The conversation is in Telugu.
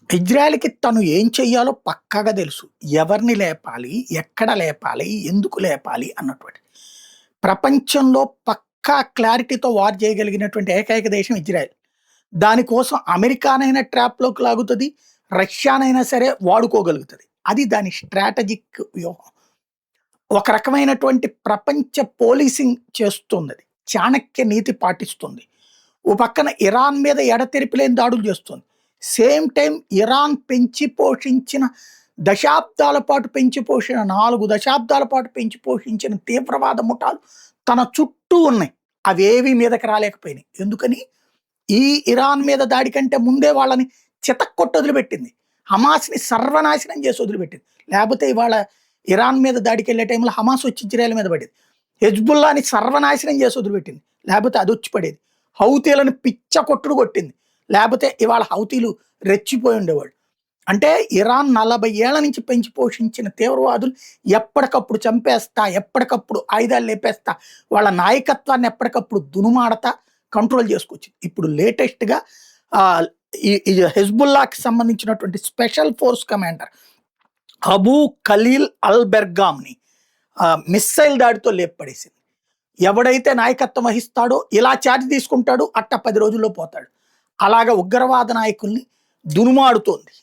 ఇజ్రాయెల్‌కి తను ఏం చెయ్యాలో పక్కాగా తెలుసు. ఎవరిని లేపాలి? ఎక్కడ లేపాలి? ఎందుకు లేపాలి? అన్నటువంటిది. ప్రపంచంలో పక్కా క్లారిటీతో వార్ చేయగలిగినటువంటి ఏకైక దేశం ఇజ్రాయెల్. దానికోసం అమెరికానైనా ట్రాప్‌లోకి లాగుతది. రష్యానైనా సరే వాడుకోగలుగుతది. అది దాని స్ట్రాటజిక్ వ్యూహం. ఒక రకమైనటువంటి ప్రపంచ పోలీసింగ్ చేస్తుందది. చాణక్య నీతి పాటిస్తుంది. ఓ పక్కన ఇరాన్ మీద ఎడతెరిపి లేని దాడులు చేస్తుంది. సేమ్ టైమ్ ఇరాన్ పెంచి పోషించిన దశాబ్దాల పాటు పెంచి పోషిన 4 దశాబ్దాల పాటు పెంచి పోషించిన తీవ్రవాద ముఠాలు తన చుట్టూ ఉన్నాయి. అవేవి మీదకి రాలేకపోయినాయి. ఎందుకని? ఈ ఇరాన్ మీద దాడి కంటే ముందే వాళ్ళని చితక్కొట్టి వదిలిపెట్టింది. హమాస్‌ని సర్వనాశనం చేసి వదిలిపెట్టింది. లేపోతే ఇవాళ ఇరాన్ మీద దాడికెళ్ళే టైంలో హమాస్ వచ్చి ఇజ్రాయెల్ మీద పడేది. హెజ్బుల్లాని సర్వనాశనం చేసి వదిలిపెట్టింది. లేపోతే అదొచ్చి పడేది. హౌతీలను పిచ్చ కొట్టుడు కొట్టింది. లేపోతే ఇవాళ హౌతీలు రెచ్చిపోయి ఉండేవాళ్ళు. అంటే ఇరాన్ 40 ఏళ్ల నుంచి పెంచి పోషించిన తీవ్రవాదులు ఎప్పటికప్పుడు చంపేస్తా, ఎప్పటికప్పుడు ఆయుధాలు లేపేస్తా, వాళ్ళ నాయకత్వాన్ని ఎప్పటికప్పుడు దునుమాడతా కంట్రోల్ చేసుకొచ్చింది. ఇప్పుడు లేటెస్ట్‌గా ఆహ్, ఈ హెజ్బుల్లాకి సంబంధించినటువంటి special force commander Abu Khalil al బెర్గామ్‌ని మిస్సైల్ దాడితో లేపపడేసింది. ఎవడైతే నాయకత్వం వహిస్తాడో ఇలా చార్జ్ తీసుకుంటాడు, అట్ట 10 రోజుల్లో పోతాడు. అలాగా ఉగ్రవాద నాయకుల్ని దునుమాడుతోంది.